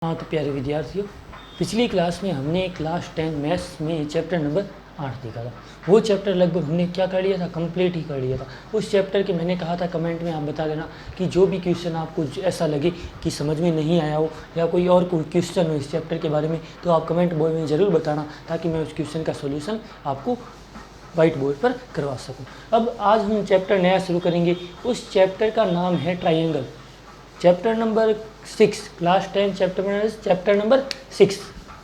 हाँ तो प्यारे विद्यार्थियों, पिछली क्लास में हमने क्लास 10 मैथ्स में चैप्टर नंबर 8 देखा था। वो चैप्टर लगभग हमने क्या कर लिया था, कंप्लीट ही कर लिया था। उस चैप्टर के मैंने कहा था कमेंट में आप बता देना कि जो भी क्वेश्चन आपको ऐसा लगे कि समझ में नहीं आया हो या कोई और कोई क्वेश्चन हो इस चैप्टर के बारे में, तो आप कमेंट बॉक्स में ज़रूर बताना ताकि मैं उस क्वेश्चन का सोल्यूशन आपको वाइट बोर्ड पर करवा सकूँ। अब आज हम चैप्टर नया शुरू करेंगे। उस चैप्टर का नाम है triangle. Chapter number 6, class 10 chapter number 6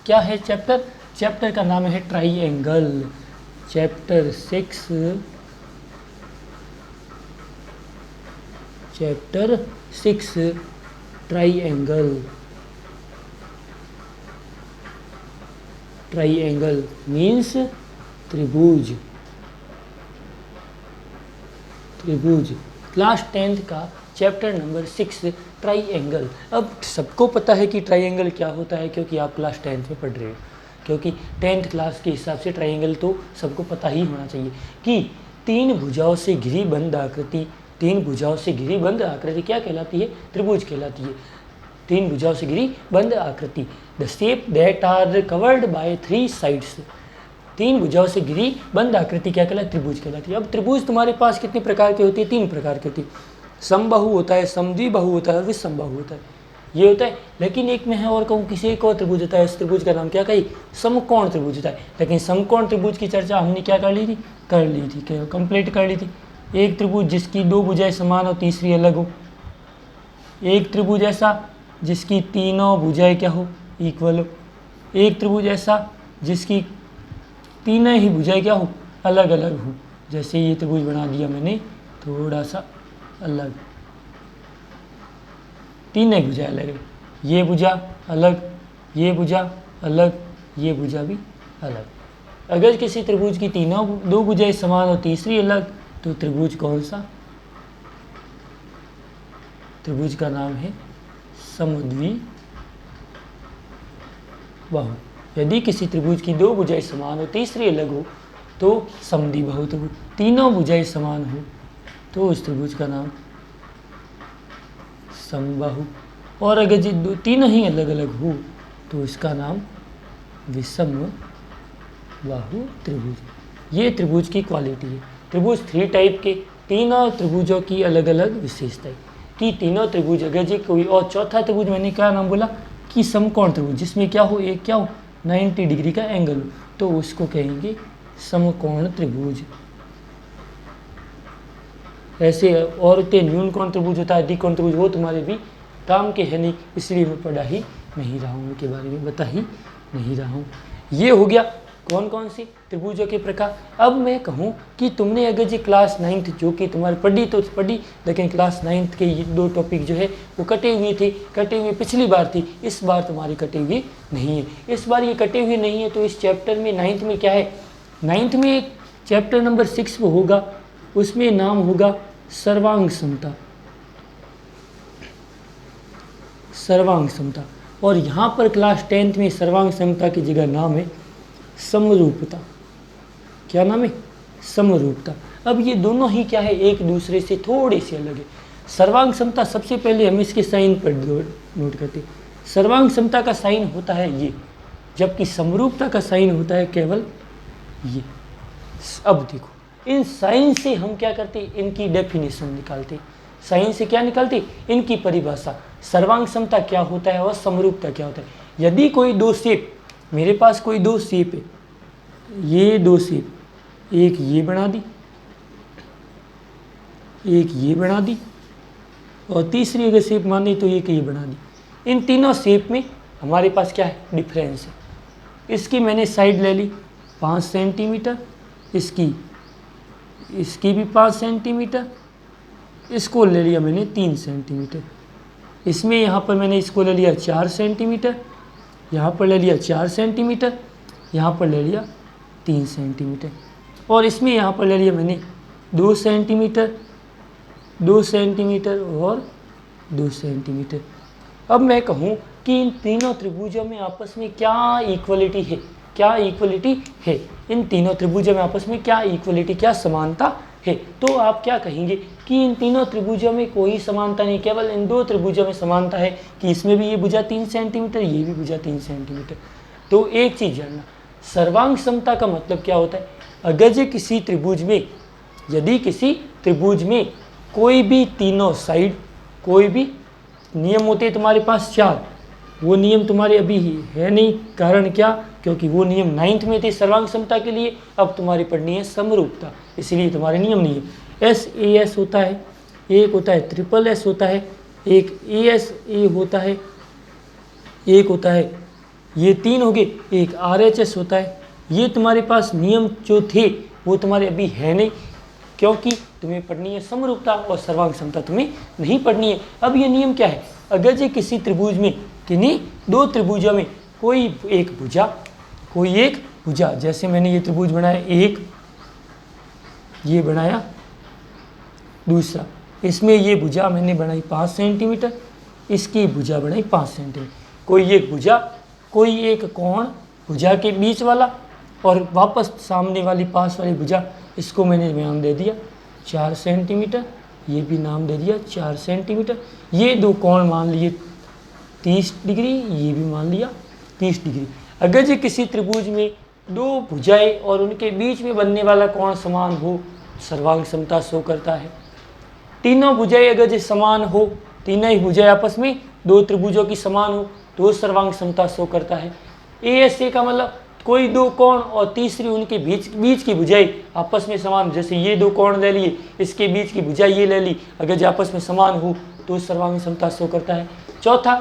क्या है चैप्टर का नाम है ट्राइंगल। चैप्टर 6 ट्राइंगल मीन्स त्रिभुज। क्लास 10th का चैप्टर नंबर 6 ट्राइंगल। अब सबको पता है कि ट्राइंगल क्या होता है क्योंकि आप क्लास 10th में पढ़ रहे हो, क्योंकि 10th क्लास के हिसाब से ट्राइंगल तो सबको पता ही होना चाहिए कि तीन भुजाओं से घिरी बंद आकृति क्या कहलाती है, त्रिभुज कहलाती है। तीन भुजाओं से घिरी बंद आकृति, the shape that are covered by 3 sides. तीन भुजाओं से घिरी बंद आकृति क्या कहलाती है, त्रिभुज कहलाती है। अब त्रिभुज तुम्हारे पास कितने प्रकार के होती है, 3 प्रकार की होती है। समबाहु होता है, समद्विबाहु होता है और विषमबाहु होता है, ये होता है। लेकिन एक में है और कहूँ किसी एक और त्रिभुज होता है, इस त्रिभुज का नाम क्या कही, समकोण त्रिभुज होता है। लेकिन समकोण त्रिभुज की चर्चा हमने क्या कर ली थी, कंप्लीट कर ली थी। एक त्रिभुज जिसकी 2 भुजाएं समान हो, तीसरी अलग हो। एक त्रिभुज ऐसा जिसकी तीनों भुजाएं क्या हो, इक्वल हो। एक त्रिभुज ऐसा जिसकी तीनों ही भुजाएं क्या हो, अलग अलग हो। जैसे ये त्रिभुज बना दिया मैंने थोड़ा सा अलग, तीनों भुजा अलग है, ये भुजा अलग, ये भुजा अलग, ये भुजा भी अलग। अगर किसी त्रिभुज की तीनों 2 भुजाएं समान और तीसरी अलग, तो त्रिभुज कौन सा, त्रिभुज का नाम है समद्विबाहु। यदि किसी त्रिभुज की 2 भुजाएं समान और तीसरी अलग हो तो समद्विबाहु त्रिभुज। तीनों भुजाएं समान हो तो उस त्रिभुज का नाम समबाहु, और अगर जो तीनों ही अलग अलग हो तो इसका नाम विषमबाहु त्रिभुज। ये त्रिभुज की क्वालिटी है। त्रिभुज 3 टाइप के, तीनों त्रिभुजों की अलग अलग विशेषताएं कि तीनों त्रिभुज, अगर जी कोई और चौथा त्रिभुज मैंने क्या नाम बोला कि समकोण त्रिभुज, जिसमें क्या हो, एक क्या हो 90 डिग्री का एंगल हो, तो उसको कहेंगे समकोण त्रिभुज। ऐसे और न्यून कोण त्रिभुज होता है, अधिकोण त्रिभुज, वो तुम्हारे भी काम के है नहीं, इसलिए मैं पढ़ा ही नहीं रहा हूँ, उनके बारे में बता ही नहीं रहा हूँ। ये हो गया कौन कौन सी त्रिभुजों के प्रकार। अब मैं कहूँ कि तुमने अगर जी क्लास 9th जो कि तुम्हारी पढ़ी, लेकिन क्लास 9th के ये 2 टॉपिक जो है वो कटे हुए पिछली बार थी, इस बार तुम्हारी कटे हुए नहीं है। इस बार ये कटे हुए नहीं है, तो इस चैप्टर में 9th में क्या है, 9th में एक चैप्टर नंबर 6 वो होगा, उसमें नाम होगा सर्वांग समता। और यहाँ पर क्लास 10th में सर्वांग समता की जगह नाम है समरूपता। क्या नाम है, समरूपता। अब ये दोनों ही क्या है, एक दूसरे से थोड़े से अलग है। सर्वांग समता, सबसे पहले हम इसके साइन पर नोट करते हैं। सर्वांग समता का साइन होता है ये, जबकि समरूपता का साइन होता है केवल ये। अब देखो, इन साइन से हम क्या करते, इनकी डेफिनेशन निकालते। साइन से क्या निकालते, इनकी परिभाषा। सर्वांग समता क्या होता है और समरूपता क्या होता है। यदि कोई 2 शेप, मेरे पास कोई 2 शेप है, ये 2 शेप, एक ये बना दी, एक ये बना दी, और तीसरी अगर शेप मानी तो एक ये बना दी। इन तीनों शेप में हमारे पास क्या है, डिफरेंस है। इसकी मैंने साइड ले ली 5 सेंटीमीटर, इसकी भी 5 सेंटीमीटर, इसको ले लिया मैंने 3 सेंटीमीटर। इसमें यहाँ पर मैंने इसको ले लिया 4 सेंटीमीटर, यहाँ पर ले लिया 4 सेंटीमीटर, यहाँ पर ले लिया 3 सेंटीमीटर, और इसमें यहाँ पर ले लिया मैंने 2 सेंटीमीटर, 2 सेंटीमीटर और 2 सेंटीमीटर। अब मैं कहूँ कि इन तीनों त्रिभुजों में आपस में क्या इक्वलिटी है, इन तीनों त्रिभुजों में आपस में क्या इक्वलिटी, क्या समानता है। तो आप क्या कहेंगे कि इन तीनों त्रिभुजों में कोई समानता नहीं, केवल इन दो त्रिभुजों में समानता है कि इसमें भी ये भुजा 3 सेंटीमीटर, ये भी भुजा 3 सेंटीमीटर। तो एक चीज़ जानना, सर्वांग समता का मतलब क्या होता है? अगर जो किसी त्रिभुज में, यदि किसी त्रिभुज में कोई भी तीनों साइड, कोई भी नियम होते तुम्हारे पास 4, वो नियम तुम्हारे अभी है नहीं। कारण क्या? क्योंकि वो नियम 9th में थे सर्वांग समता के लिए, अब तुम्हारी पढ़नी है समरूपता, इसलिए तुम्हारे नियम नहीं है। SAS होता है, एक होता है SSS होता है, एक ASA होता है, एक होता है, ये 3 हो गए, एक RHS होता है। ये तुम्हारे पास नियम जो थे वो तुम्हारे अभी है नहीं, क्योंकि तुम्हें पढ़नी है समरूपता और सर्वांग समता तुम्हें नहीं पढ़नी है। अब ये नियम क्या है? अगर जो किसी त्रिभुज में, किन्हीं दो त्रिभुजों में कोई एक भुजा, कोई एक भुजा, जैसे मैंने ये त्रिभुज बनाया एक, ये बनाया दूसरा, इसमें ये भुजा मैंने बनाई 5 सेंटीमीटर, इसकी भुजा बनाई 5 सेंटीमीटर। कोई एक भुजा, कोई एक कोण भुजा के बीच वाला, और वापस सामने वाली पास वाली भुजा, इसको मैंने नाम दे दिया 4 सेंटीमीटर, ये भी नाम दे दिया 4 सेंटीमीटर। ये दो कोण मान लिए 30 डिग्री, ये भी मान लिया 30 डिग्री। अगर जो किसी त्रिभुज में दो भुजाएं और उनके बीच में बनने वाला कोण समान हो, सर्वांग समता शो करता है। तीनों भुजाएं अगर जो समान हो, तीनों ही भुजाएं आपस में दो त्रिभुजों की समान हो, तो सर्वांग समता शो करता है। ASA का मतलब कोई दो कोण और तीसरी उनके बीच की भुजाएं आपस में समान, जैसे ये दो कोण ले लिए, इसके बीच की भुजा ये ले ली, अगर जो आपस में समान हो तो सर्वांग समता शो करता है। चौथा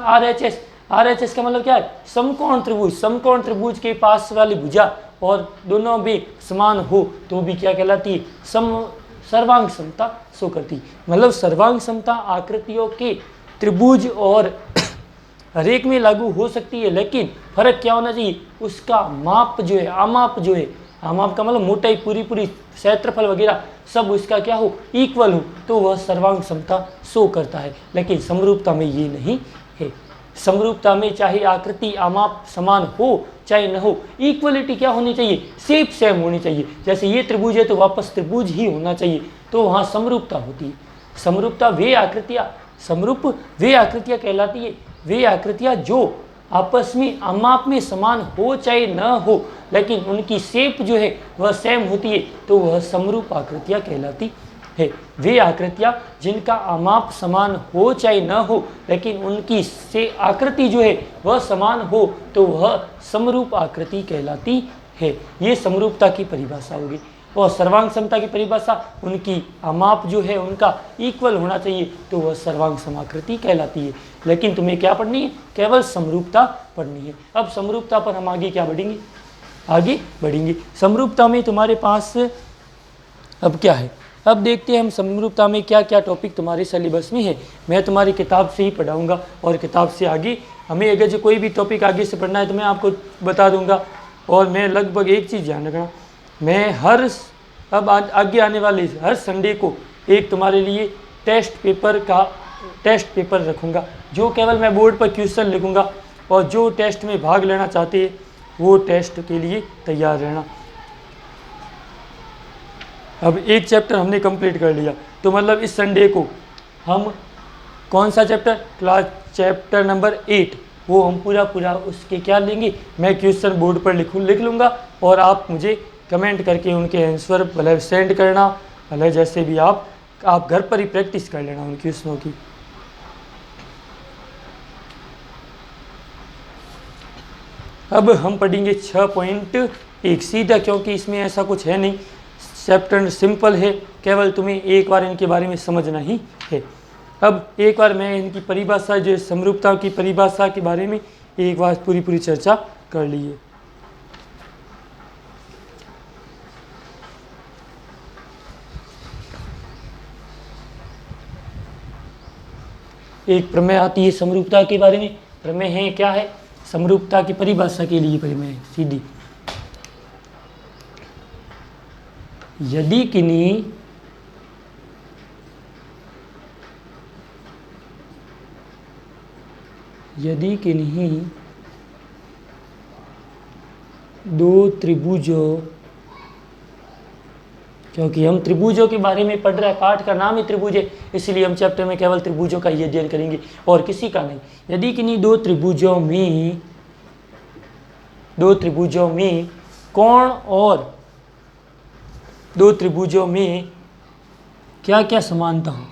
RHS का मतलब क्या है? समकोण त्रिभुज, समकोण त्रिभुज के पास वाली भुजा और दोनों भी समान हो तो भी क्या कहलाती है? सर्वांग समता शो करती। मतलब सर्वांग समता आकृतियों के त्रिभुज और हर एक में लागू हो सकती है, लेकिन फर्क क्या होना चाहिए? उसका माप जो है, आमाप जो है, आमाप का मतलब मोटाई, पूरी क्षेत्रफल वगैरह सब उसका क्या हो? इक्वल हो, तो वह सर्वांग समता शो करता है। लेकिन समरूपता में ये नहीं है। समरूपता में चाहे आकृति आमाप समान हो चाहे न हो, इक्वलिटी क्या होनी चाहिए? शेप सेम होनी चाहिए। जैसे ये त्रिभुज है तो वापस त्रिभुज ही होना चाहिए, तो वहाँ समरूपता होती है। समरूपता वे आकृतियाँ, समरूप वे आकृतियाँ कहलाती है, वे आकृतियाँ जो आपस में आमाप में समान हो चाहे न हो, लेकिन उनकी शेप जो है वह सेम होती है, तो वह समरूप आकृतियाँ कहलाती है। वे आकृतियाँ जिनका आमाप समान हो चाहे न हो, लेकिन उनकी से आकृति जो है वह समान हो, तो वह समरूप आकृति कहलाती है। ये समरूपता की परिभाषा होगी। और सर्वांग समता की परिभाषा, उनकी आमाप जो है उनका इक्वल होना चाहिए, तो वह सर्वांग समाकृति कहलाती है। लेकिन तुम्हें क्या पढ़नी है? केवल समरूपता पढ़नी है। अब समरूपता पर हम आगे क्या बढ़ेंगे? आगे बढ़ेंगे। समरूपता में तुम्हारे पास अब क्या है? अब देखते हैं हम समरूपता में क्या क्या टॉपिक तुम्हारे सिलेबस में है। मैं तुम्हारी किताब से ही पढ़ाऊँगा, और किताब से आगे हमें अगर जो कोई भी टॉपिक आगे से पढ़ना है तो मैं आपको बता दूँगा। और मैं लगभग एक चीज़ ध्यान रखना, मैं अब आगे आने वाले हर संडे को एक तुम्हारे लिए टेस्ट पेपर रखूँगा, जो केवल मैं बोर्ड पर क्वेश्चन लिखूँगा, और जो टेस्ट में भाग लेना चाहते हैं वो टेस्ट के लिए तैयार रहना। अब एक चैप्टर हमने कंप्लीट कर लिया, तो मतलब इस संडे को हम कौन सा चैप्टर? चैप्टर नंबर 8, वो हम पूरा उसके क्या लेंगे? मैं क्वेश्चन बोर्ड पर लिख लूँगा, और आप मुझे कमेंट करके उनके आंसर भले सेंड करना, भले जैसे भी आप घर पर ही प्रैक्टिस कर लेना उन क्वेश्चनों की। अब हम पढ़ेंगे 6.1 सीधा, क्योंकि इसमें ऐसा कुछ है नहीं, चैप्टर सिंपल है, केवल तुम्हें एक बार इनके बारे में समझना ही है। अब एक बार मैं इनकी परिभाषा, जो समरूपता की परिभाषा के बारे में एक बार पूरी चर्चा कर ली है। एक प्रमेय आती है समरूपता के बारे में। प्रमेय है क्या है? समरूपता की परिभाषा के लिए प्रमेय सीधी, यदि किन्हीं दो त्रिभुजों क्योंकि हम त्रिभुजों के बारे में पढ़ रहे हैं, पाठ का नाम ही त्रिभुज है, इसलिए हम चैप्टर में केवल त्रिभुजों का ही अध्ययन करेंगे और किसी का नहीं। यदि किन्हीं दो त्रिभुजों में कोण और दो त्रिभुजों में क्या क्या समानता हो,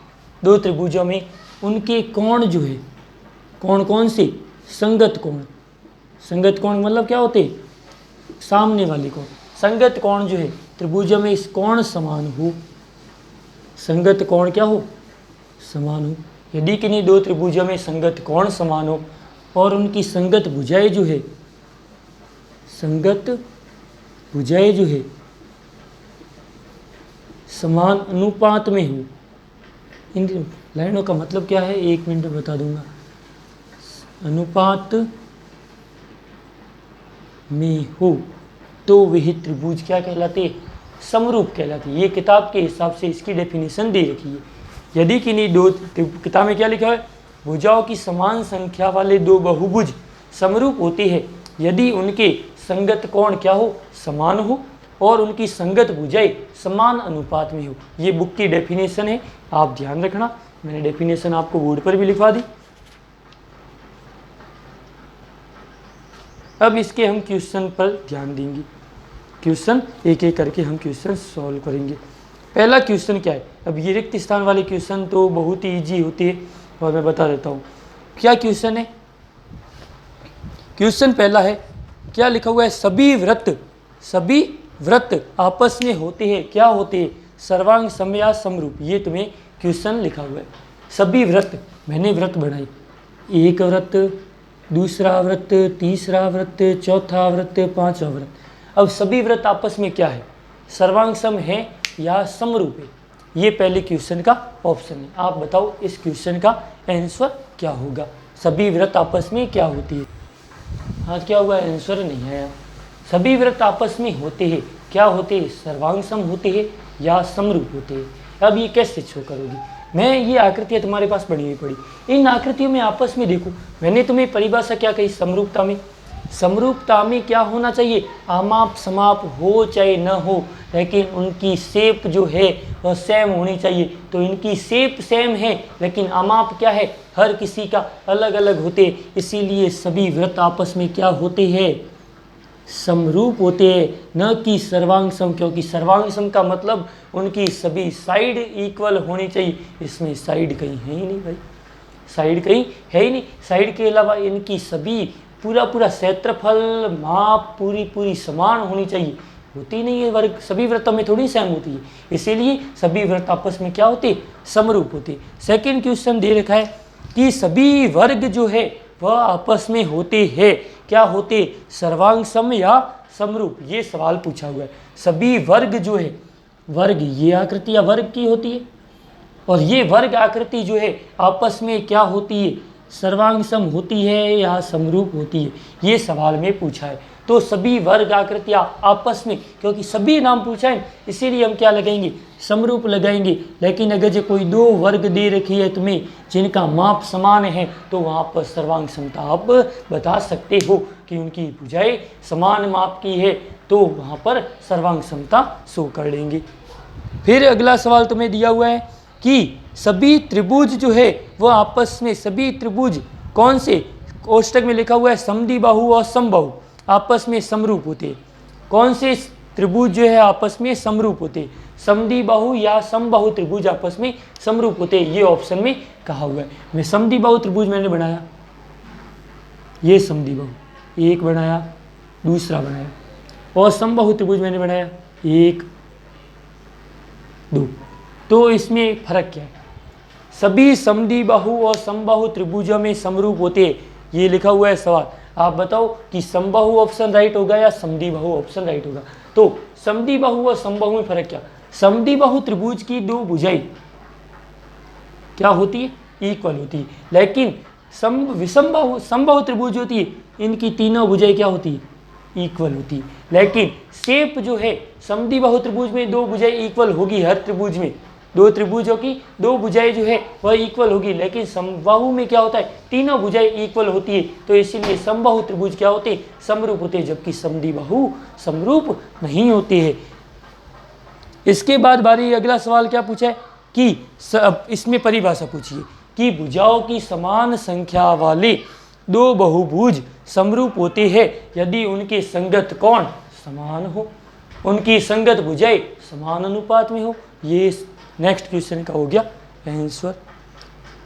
दो त्रिभुजों में उनके कोण जो है, कोण कौन से, संगत कोण। संगत कोण मतलब क्या होते, सामने वाले कोण। संगत कोण जो है त्रिभुजों में इस कोण समान हो, संगत कोण क्या हो, समान हो। यदि किन्हीं दो त्रिभुजों में संगत कोण समान हो और उनकी संगत भुजाएं जो है, संगत भुजाएं जो है समान अनुपात में हो। इन लाइनों का मतलब क्या है, 1 मिनट में बता दूंगा। अनुपात में हो तो वह त्रिभुज क्या कहलाते, समरूप कहलाते। ये किताब के हिसाब से इसकी डेफिनेशन दे रखी है। यदि किन्हीं दो, किताब में क्या लिखा है, भुजाओं की समान संख्या वाले दो बहुभुज समरूप होते हैं यदि उनके संगत कोण क्या हो, समान हो और उनकी संगत भुजाएं समान अनुपात में हो। ये बुक की डेफिनेशन है, आप ध्यान रखना। मैंने डेफिनेशन आपको बोर्ड पर भी लिखवा दी। अब इसके हम क्वेश्चन पर ध्यान देंगे। क्वेश्चन एक एक करके हम क्वेश्चन सॉल्व करेंगे। पहला क्वेश्चन क्या है, अब ये रिक्त स्थान वाले क्वेश्चन तो बहुत ही ईजी होते हैं और मैं बता देता हूँ क्या क्वेश्चन है। क्वेश्चन पहला है, क्या लिखा हुआ है, सभी वृत्त आपस में होते हैं, क्या होते हैं, सर्वांग सम या समरूप। ये तुम्हें क्वेश्चन लिखा हुआ है। सभी वृत्त, मैंने वृत्त बनाई, एक वृत्त, दूसरा वृत्त, तीसरा वृत्त, चौथा वृत्त, पांचवा वृत्त। अब सभी वृत्त आपस में क्या है, सर्वांग सम है या समरूप है। ये पहले क्वेश्चन का ऑप्शन है। आप बताओ इस क्वेश्चन का आंसर क्या होगा। सभी वृत्त आपस में क्या होती है, हाँ क्या होगा, आंसर नहीं है। सभी वृत्त आपस में होते हैं, क्या होते हैं, सर्वांग सम होते हैं या समरूप होते हैं। अब ये कैसे शो करोगी, मैं ये आकृतियाँ तुम्हारे पास बनी हुई पड़ी, इन आकृतियों में आपस में देखो। मैंने तुम्हें परिभाषा क्या कही, समरूपता में। समरूपता में क्या होना चाहिए, आमाप समाप हो चाहे न हो, लेकिन उनकी शेप जो है वह सेम होनी चाहिए। तो इनकी शेप सेम है लेकिन आमाप क्या है, हर किसी का अलग अलग होते, इसीलिए सभी वृत्त आपस में क्या होते हैं, समरूप होते हैं, न कि सर्वांग सम। क्योंकि सर्वांग सम का मतलब उनकी सभी साइड इक्वल होनी चाहिए। इसमें साइड कहीं है ही नहीं भाई, साइड कहीं है ही नहीं। साइड के अलावा इनकी सभी पूरा क्षेत्रफल माप पूरी समान होनी चाहिए, होती नहीं है। वर्ग सभी वृत्तों में थोड़ी सेम होती है, इसीलिए सभी वृत्त आपस में क्या होते, समरूप होते। सेकंड क्वेश्चन दे रखा है कि सभी वर्ग जो है वह आपस में होते हैं, क्या होते, सर्वांग सम या समरूप। ये सवाल पूछा हुआ है। सभी वर्ग जो है, वर्ग ये आकृतियाँ वर्ग की होती है और ये वर्ग आकृति जो है आपस में क्या होती है, सर्वांग सम होती है या समरूप होती है, ये सवाल में पूछा है। तो सभी वर्ग आकृतियाँ आपस में, क्योंकि सभी नाम पूछा है इसीलिए हम क्या लगाएंगे, समरूप लगाएंगे। लेकिन अगर जो कोई दो वर्ग दे रखी है तुम्हें जिनका माप समान है तो वहाँ पर सर्वांग समता आप बता सकते हो कि उनकी भुजाएं समान माप की है, तो वहाँ पर सर्वांग समता शो कर लेंगे। फिर अगला सवाल तुम्हें दिया हुआ है कि सभी त्रिभुज जो है वह आपस में, सभी त्रिभुज कौन से, कोष्टक में लिखा हुआ है समद्विबाहु और समबाहु आपस में समरूप होते। कौन से त्रिभुज जो है आपस में समरूप होते, समद्विबाहु या समबाहु त्रिभुज आपस में समरूप होते, ये ऑप्शन में कहा हुआ है। मैं समद्विबाहु त्रिभुज मैंने बनाया, ये समद्विबाहु, एक बनाया, दूसरा बनाया, और समबाहु त्रिभुज मैंने बनाया 1 2। तो इसमें फर्क क्या है, सभी समद्विबाहु और समबाहु त्रिभुजों में समरूप होते हैं, ये लिखा हुआ है सवाल। आप बताओ कि समबाहु ऑप्शन राइट होगा या समद्विबाहु ऑप्शन राइट होगा। तो समद्विबाहु और समबाहु में फर्क क्या, समद्विबाहु त्रिभुज की दो भुजाएं क्या होती है, इक्वल होती है, लेकिन समबाहु त्रिभुज होती है इनकी तीनों भुजाएं क्या होती है, इक्वल होती है। लेकिन शेप जो है समद्विबाहु त्रिभुज में दो भुजाएं इक्वल होगी, हर त्रिभुज में दो त्रिभुजों की दो भुजाएं जो है वह इक्वल होगी, लेकिन समबाहु में क्या होता है, तीनों भुजाएं इक्वल होती है। तो इसीलिए समबाहु त्रिभुज क्या होते हैं, समरूप होते हैं, जबकि समद्विबाहु समरूप नहीं होते हैं। इसके बाद बारी अगला सवाल क्या पूछा है कि इसमें परिभाषा पूछिए कि भुजाओं की समान संख्या वाले दो बहुभुज समरूप होते हैं यदि उनके संगत कोण समान हो, उनकी संगत भुजाएं समान अनुपात में हो। ये नेक्स्ट क्वेश्चन का हो गया आंसर।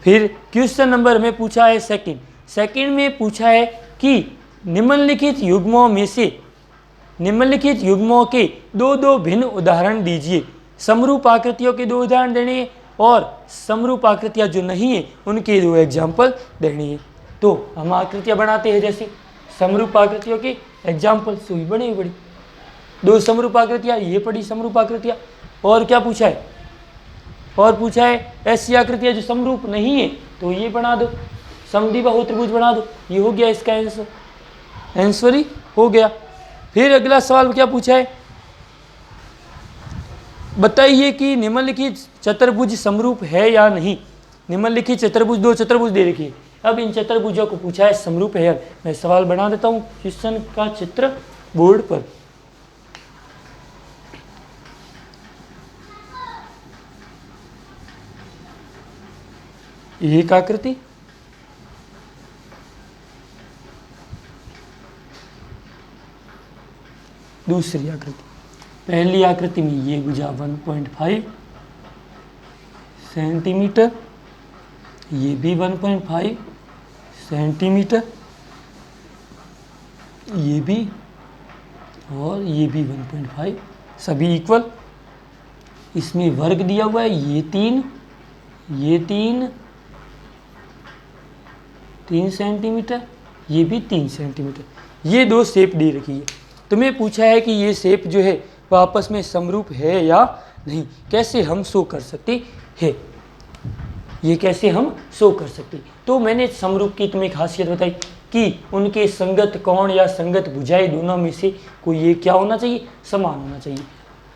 फिर क्वेश्चन नंबर में पूछा है सेकंड में पूछा है कि निम्नलिखित युग्मों में से निम्नलिखित युग्मों के दो भिन्न उदाहरण दीजिए। समरूप आकृतियों के दो उदाहरण देने हैं और समरूप आकृतियां जो नहीं है उनके दो एग्जाम्पल देने हैं। तो हम आकृतियां बनाते हैं, जैसे समरूप आकृतियों के एग्जाम्पल सुई बड़ी बड़ी दो समरूप आकृतियां, ये पड़ी समरूप आकृतियां। और क्या पूछा है, और पूछा है ऐसी आकृतियां जो समरूप नहीं है तो ये बना दो, समद्विबाहु त्रिभुज बना दो। ये हो गया इसका आंसर ही हो गया। फिर अगला सवाल क्या पूछा है, बताइए कि निम्नलिखित चतुर्भुज समरूप है या नहीं। निम्नलिखित चतुर्भुज, दो चतुर्भुज दे रखी है। अब इन चतुर्भुजों को पूछा है समरूप है या। मैं सवाल बना देता हूँ क्वेश्चन का चित्र बोर्ड पर। एक आकृति, दूसरी आकृति। पहली आकृति में ये भुजा 1.5 सेंटीमीटर, ये भी 1.5 सेंटीमीटर, ये भी और ये भी 1.5, सभी इक्वल। इसमें वर्ग दिया हुआ है, ये 3 सेंटीमीटर, ये भी 3 सेंटीमीटर। ये दो शेप दे रखी है। तुम्हें पूछा है कि ये शेप जो है वह आपस में समरूप है या नहीं, कैसे हम शो कर सकते हैं, ये कैसे हम शो कर सकते। तो मैंने समरूप की तुम्हें खासियत बताई कि उनके संगत कोण या संगत भुजाएं दोनों में से कोई ये क्या होना चाहिए, समान होना चाहिए।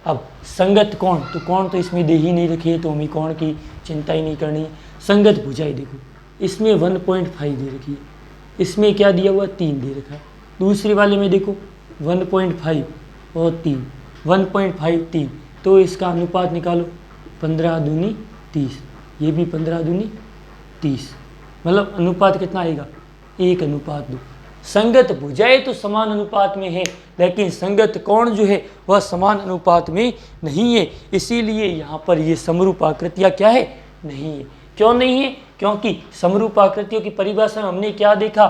अब संगत कोण, तो कोण तो इसमें दे ही नहीं रखे, तो हमें कोण की चिंता ही नहीं करनी है। संगत भुजाएं देखो, इसमें 1.5 दे रखी है, इसमें क्या दिया हुआ 3 दे रखा है। दूसरी वाले में देखो 1.5 और 3, 1.5 3, तो इसका अनुपात निकालो 15 दूनी 30, ये भी 15 दूनी 30, मतलब अनुपात कितना आएगा 1:2। संगत भुजाएं तो समान अनुपात में है, लेकिन संगत कोण जो है वह समान अनुपात में नहीं है। इसीलिए यहाँ पर ये समरूप आकृतियाँ क्या है, नहीं है। क्यों नहीं है, क्योंकि समरूप आकृतियों की परिभाषा में हमने क्या देखा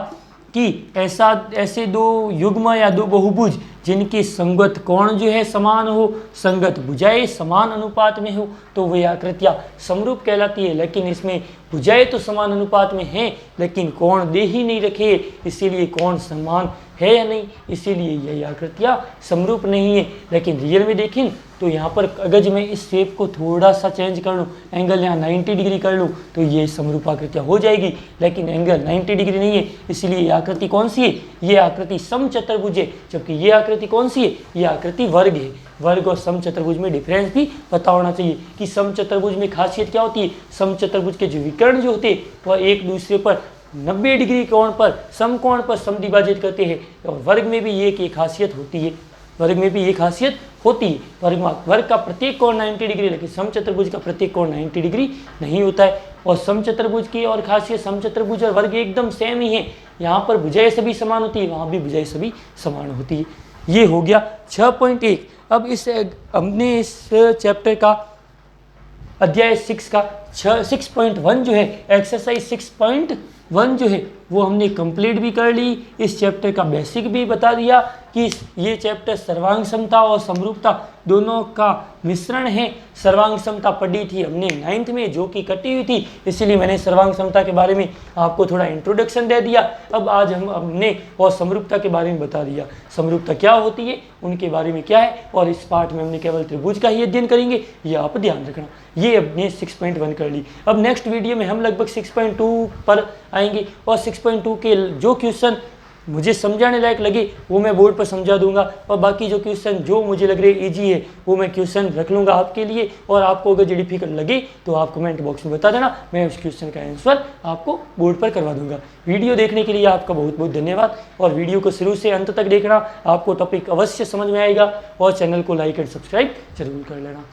कि ऐसे दो युग्म या दो बहुभुज जिनके संगत कोण जो है समान हो, संगत भुजाएं समान अनुपात में हो, तो वह आकृतियाँ समरूप कहलाती है। लेकिन इसमें भुजाएं तो समान अनुपात में हैं, लेकिन कोण दे ही नहीं रखे, इसीलिए कोण समान है या नहीं, इसीलिए यह आकृतियाँ समरूप नहीं है। लेकिन रियल में देखें तो यहाँ पर अगर मैं इस शेप को थोड़ा सा चेंज कर लूँ, एंगल यहाँ 90 डिग्री कर लूँ, तो ये समरूप आकृतियाँ हो जाएगी। लेकिन एंगल 90 डिग्री नहीं है, इसलिए ये आकृति कौन सी है, ये आकृति समचतुर्भुज है। जबकि ये आकृति कौन सी है, ये आकृति वर्ग है। वर्ग और समचतुर्भुज में डिफरेंस भी पता होना चाहिए कि समचतुर्भुज में खासियत क्या होती है। समचतुर्भुज के जो विकर्ण जो होते हैं वह एक दूसरे पर 90 डिग्री कोण पर समकोण पर समद्विभाजित करते हैं। और वर्ग में भी ये एक खासियत होती है, वर्ग में भी ये खासियत होती है। वर्ग का प्रत्येक कोण 90 डिग्री, लेकिन समचतुर्भुज का प्रत्येक कोण 90 डिग्री नहीं होता है। और समचतुर्भुज की और खासियत, समचतुर्भुज और वर्ग एकदम सेम ही है। यहाँ पर भुजाएं सभी समान होती है, वहाँ भी भुजाएं सभी समान होती है। ये हो गया 6.1। अब हमने इस चैप्टर का अध्याय 6 का 6.1 जो है, एक्सरसाइज 6.1 जो है वो हमने कंप्लीट भी कर ली। इस चैप्टर का बेसिक भी बता दिया कि ये चैप्टर सर्वांग समता और समरूपता दोनों का मिश्रण है। सर्वांग समता पढ़ी थी हमने 9th में, जो कि कटी हुई थी, इसीलिए मैंने सर्वांग समता के बारे में आपको थोड़ा इंट्रोडक्शन दे दिया। अब आज हमने और समरूपता के बारे में बता दिया, समरूपता क्या होती है, उनके बारे में क्या है। और इस पार्ट में हमने केवल त्रिभुज का ही अध्ययन करेंगे, ये आप ध्यान रखना। ये हमने 6.1 कर ली। अब नेक्स्ट वीडियो में हम लगभग 6.2 पर आएंगे और 6.2 के जो क्वेश्चन मुझे समझाने लायक लगे वो मैं बोर्ड पर समझा दूंगा, और बाकी जो क्वेश्चन जो मुझे लग रहे इजी है वो मैं क्वेश्चन रख लूँगा आपके लिए। और आपको अगर जो डिफिकल्ट लगे तो आप कमेंट बॉक्स में बता देना, मैं उस क्वेश्चन का आंसर आपको बोर्ड पर करवा दूंगा। वीडियो देखने के लिए आपका बहुत बहुत धन्यवाद, और वीडियो को शुरू से अंत तक देखना, आपको टॉपिक अवश्य समझ में आएगा। और चैनल को लाइक एंड सब्सक्राइब जरूर कर लेना।